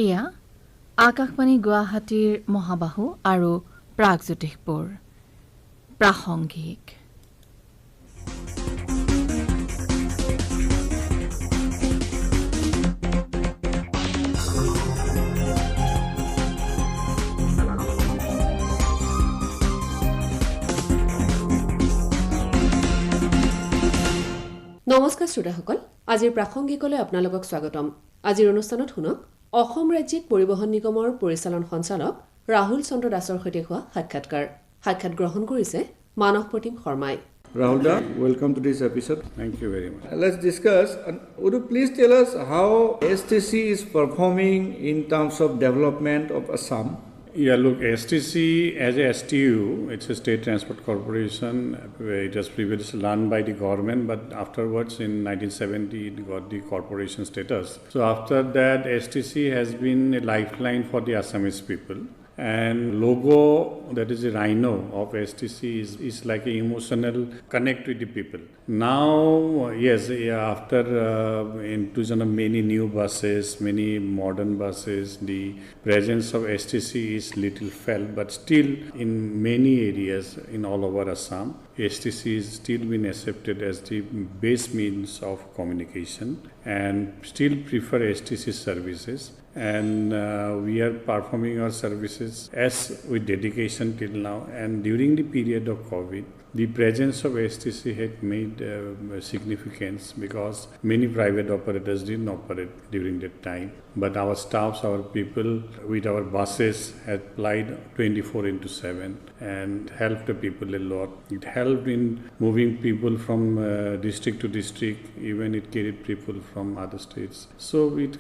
এয়া আকাশবাণী গুৱাহাটীৰ মহাবাহু আৰু প্ৰাগজ্যোতিষপুৰ প্ৰাসংগিক। নমস্কাৰ শ্ৰোতাসকল, আজিৰ প্ৰাসংগিকলৈ আপোনালোকক স্বাগতম। আজিৰ অনুষ্ঠানত শুনক অসম ৰাজ্যিক পৰিবহণ নিগমৰ পৰিচালন সঞ্চালক ৰাহুল চন্দ্ৰ দাসৰ সৈতে হোৱা সাক্ষাৎ গ্ৰহণ কৰিছে মানৱ প্ৰতিম শৰ্মাই। Rahul da, welcome to this episode. Thank you very much. Let's discuss. Would you please tell us how STC is performing in terms of development of Assam? Yeah, look, Astc as a STU, it's a state transport corporation. It was previously run by the government, but afterwards in 1970 it got the corporation status. So after that, STC has been a lifeline for the Assamese people. And logo, that is a rhino of STC, is like an emotional connect with the people. Now, yes, after inclusion of many new buses, many modern buses, the presence of STC is little felt, but still in many areas in all over Assam, STC is still been accepted as the base means of communication and still prefer STC services. And we are performing our services as with dedication till now. And during the period of COVID, the presence of STC had made significance because many private operators didn't operate during that time. But our staffs, our people with our buses had applied 24/7 and helped the people a lot. It helped in moving people from district to district, even it carried people from other states. So it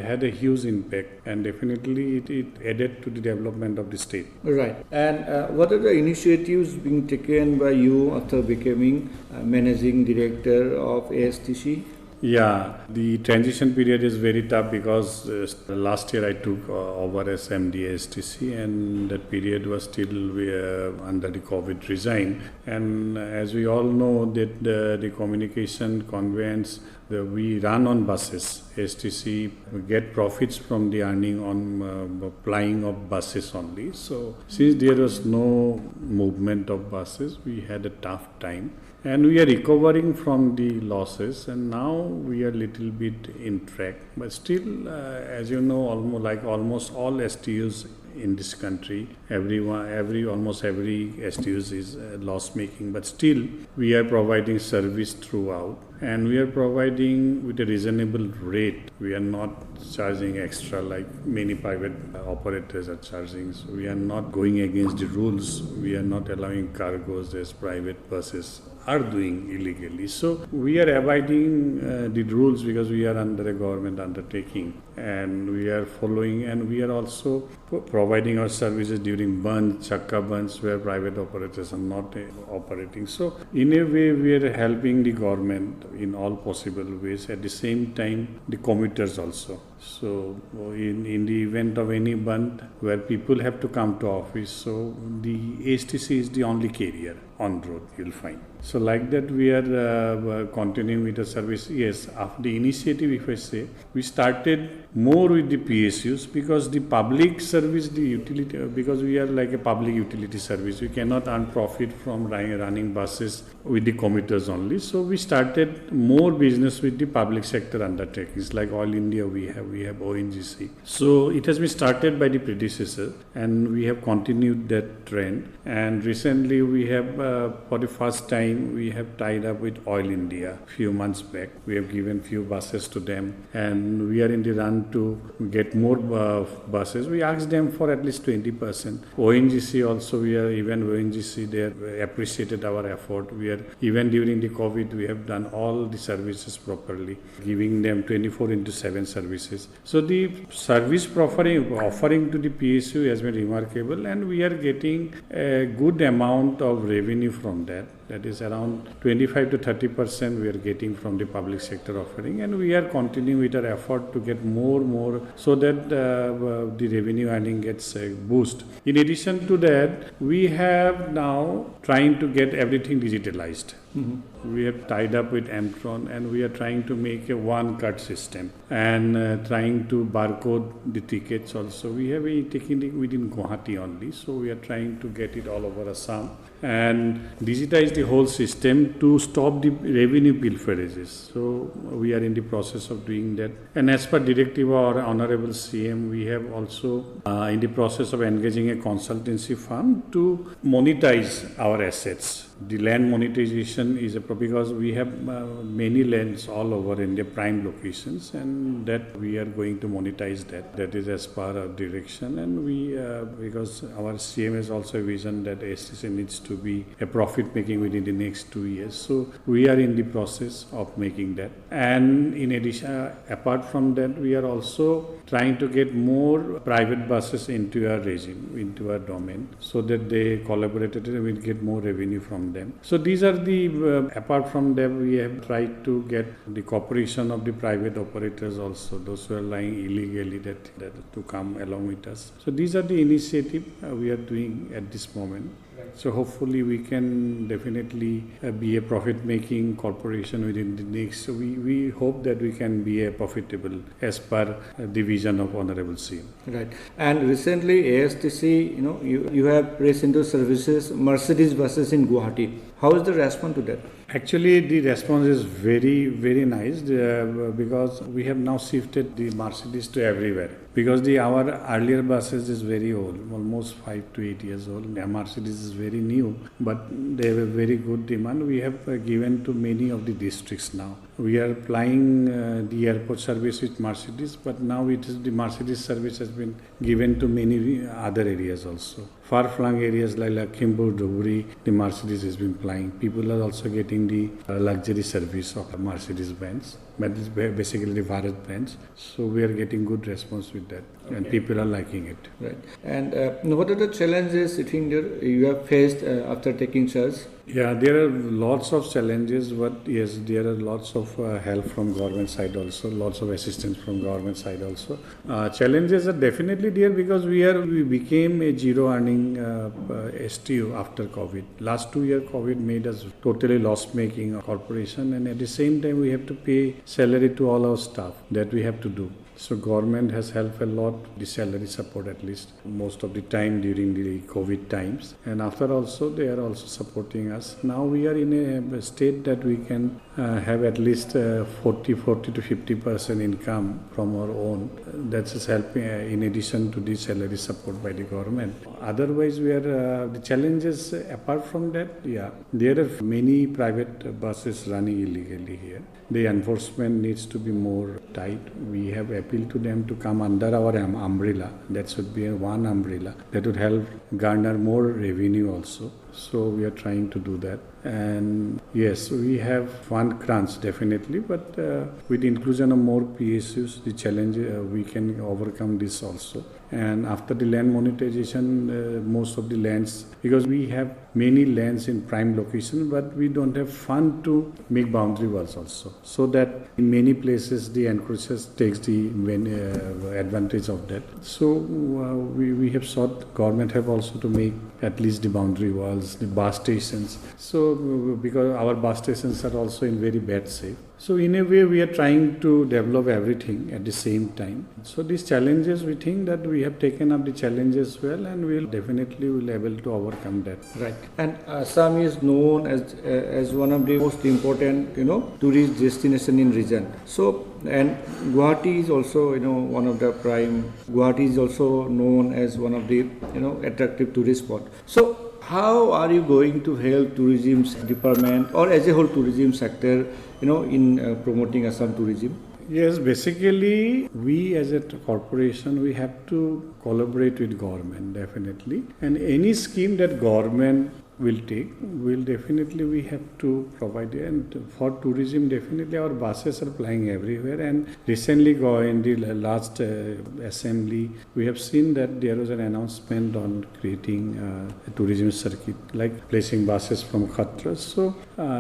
had a huge impact and definitely it added to the development of the state. Right. And what are the initiatives being taken by you after becoming managing director of ASTC? Yeah, the transition period is very tough because last year I took over as MD STC and that period was still under the COVID regime. And as we all know that the communication conveyance, we run on buses. STC get profits from the earning on flying of buses only. So since there was no movement of buses, we had a tough time. And we are recovering from the losses, and now we are little bit in track. But still, as you know, almost all STUs in this country, almost every STUs is loss making. But still, we are providing service throughout, and we are providing with a reasonable rate. We are not charging extra like many private operators are charging. So we are not going against the rules. We are not allowing cargoes as private buses are doing illegally. So we are abiding the rules because we are under a government undertaking and we are following, and we are also providing our services during bunch, chakka bunch where private operators are not operating. So in a way we are helping the government in all possible ways. At the same time, the commuters also. So in the event of any bund where people have to come to office, so the ASTC is the only carrier on road, you'll find. So like that we are continuing with the service. Yes, after the initiative, if I say, we started more with the PSUs because the public service, the utility, because we are like a public utility service. We cannot earn profit from running buses with the commuters only. So we started more business with the public sector undertakings like Oil India we have ONGC. So it has been started by the predecessor and we have continued that trend. And recently we have, for the first time, we have tied up with Oil India few months back. We have given few buses to them and we are in the run to get more buses. We asked them for at least 20%. ONGC also, ONGC, they appreciated our effort. We are, even during the COVID, we have done all the services properly, giving them 24/7 services. So the service offering to the PSU has been remarkable and we are getting a good amount of revenue from that. That is around 25 to 30% we are getting from the public sector offering, and we are continuing with our effort to get more so that the revenue earning gets a boost. In addition to that, we have now trying to get everything digitalized. We have tied up with Mtron and we are trying to make a one-cut system and trying to barcode the tickets also. We have a technique within Guwahati only, so we are trying to get it all over Assam and digitize the whole system to stop the revenue pilferages. So we are in the process of doing that. And as per directive of our Honorable CM, we have also in the process of engaging a consultancy firm to monetize our assets. The land monetization is because we have many lands all over India, prime locations, and that we are going to monetize that. That is as per our direction, and we because our CM has also a vision that Astc needs to be a profit making within the next 2 years. So we are in the process of making that. And in addition, apart from that, we are also trying to get more private buses into our regime, into our domain, so that they collaborated and we'll get more revenue from them. So these are the, apart from that, we have tried to get the cooperation of the private operators also, those who are lying illegally that to come along with us. So these are the initiatives we are doing at this moment. So hopefully we can definitely be a profit-making corporation within the next. So we hope that we can be a profitable as per the vision of Honorable CM. Right. And recently Astc, you have placed into services Mercedes buses in Guwahati. How is the response to that? Actually, the response is very, very nice because we have now shifted the Mercedes to everywhere. Because our earlier buses is very old, almost 5 to 8 years old. The Mercedes is very new, but they have a very good demand. We have given to many of the districts now. We are applying the airport service with Mercedes, but now it is the Mercedes service has been given to many other areas also. Far-flung areas like Lakhimpur, Dhubri, the Mercedes has been flying. People are also getting the luxury service of Mercedes-Benz, but it's basically the Bharat branch. So we are getting good response with that, and people are liking it. Right. And what are the challenges you think that you have faced after taking charge? Yeah, there are lots of challenges, but yes, there are lots of help from government side also, lots of assistance from government side also. Challenges are definitely there because we became a zero earning STU after COVID. Last 2 years, COVID made us totally loss making corporation, and at the same time we have to pay salary to all our staff that we have to do. So government has helped a lot, the salary support at least most of the time during the COVID times. And after also, they are also supporting us. Now we are in a state that we can have at least 40 to 50% income from our own. That is helping in addition to the salary support by the government. Otherwise, we are the challenges apart from that, yeah, there are many private buses running illegally here. The enforcement needs to be more tight. We have appealed to them to come under our umbrella. That should be one umbrella. That would help garner more revenue also. So we are trying to do that. And yes, we have fund crunch definitely, but with the inclusion of more PSUs, the challenge we can overcome this also. And after the land monetization, most of the lands, because we have many lands in prime location, but we don't have fund to make boundary walls also. So that in many places the encroachers takes the advantage of that. So we have sought, government have also to make at least the boundary walls, the bus stations. So because our bus stations are also in very bad shape. So in a way, we are trying to develop everything at the same time. So these challenges, we think that we have taken up the challenges well, and we will definitely will able to overcome that. Right. And Assam is known as one of the most important, tourist destination in region. So, and Guwahati is also, one of the prime. Guwahati is also known as one of the, attractive tourist spot. So, how are you going to help tourism department or as a whole tourism sector, in promoting Assam tourism? Yes, basically we as a corporation, we have to collaborate with government definitely. And any scheme that government will take, will definitely we have to provide. And for tourism, definitely our buses are plying everywhere. And recently, in the last assembly, we have seen that there was an announcement on creating a tourism circuit, like placing buses from Khatras. So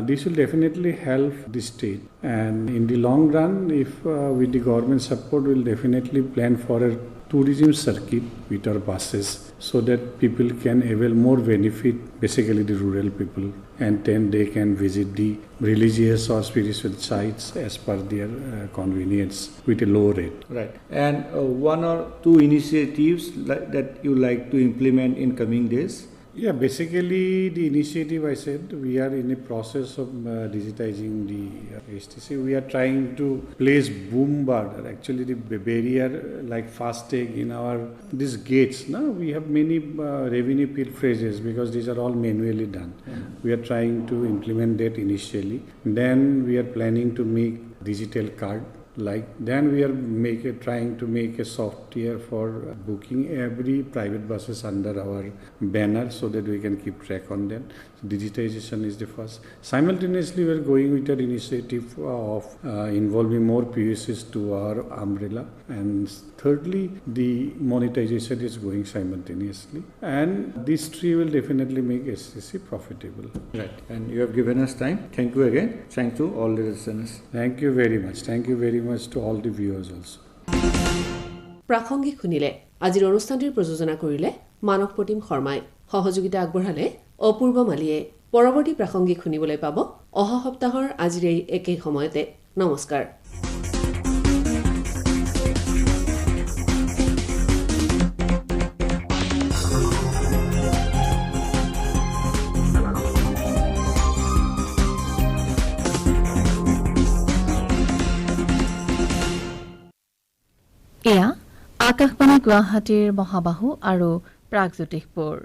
this will definitely help the state. And in the long run, if with the government support, we'll definitely plan for a tourism circuit with our buses so that people can avail more benefit, basically the rural people, and then they can visit the religious or spiritual sites as per their convenience with a low rate. Right. And one or two initiatives that you like to implement in coming days? Yeah, basically the initiative, I said, we are in a process of digitizing the Astc. We are trying to place boom bar, actually the barrier like FASTag in our these gates. Now we have many revenue phrases because these are all manually done. We are trying to implement that initially. Then we are planning to make digital card. Like then we are trying to make a software for booking every private buses under our banner so that we can keep track on them. So digitization is the first. Simultaneously, we are going with an initiative of involving more PUCs to our umbrella. And thirdly, the monetization is going simultaneously. And these three will definitely make SCC profitable. Right. And you have given us time. Thank you again. Thank you all the listeners. Thank you very much. Thank you very much to all the viewers also. প্ৰাসংগিক শুনিলে আজিৰ অনুষ্ঠানটিৰ প্ৰযোজনা কৰিলে মানৱ প্ৰতিম শৰ্মাই, সহযোগিতা আগবঢ়ালে অপূৰ্ব মালিয়ে। পৰৱৰ্তী প্ৰাসংগিক শুনিবলৈ পাব অহা সপ্তাহৰ আজিৰ এই একেই সময়তে। নমস্কাৰ। এয়া আকাশবাণী গুৱাহাটীৰ মহাবাহু আৰু প্ৰাগজ্যোতিষপুৰ।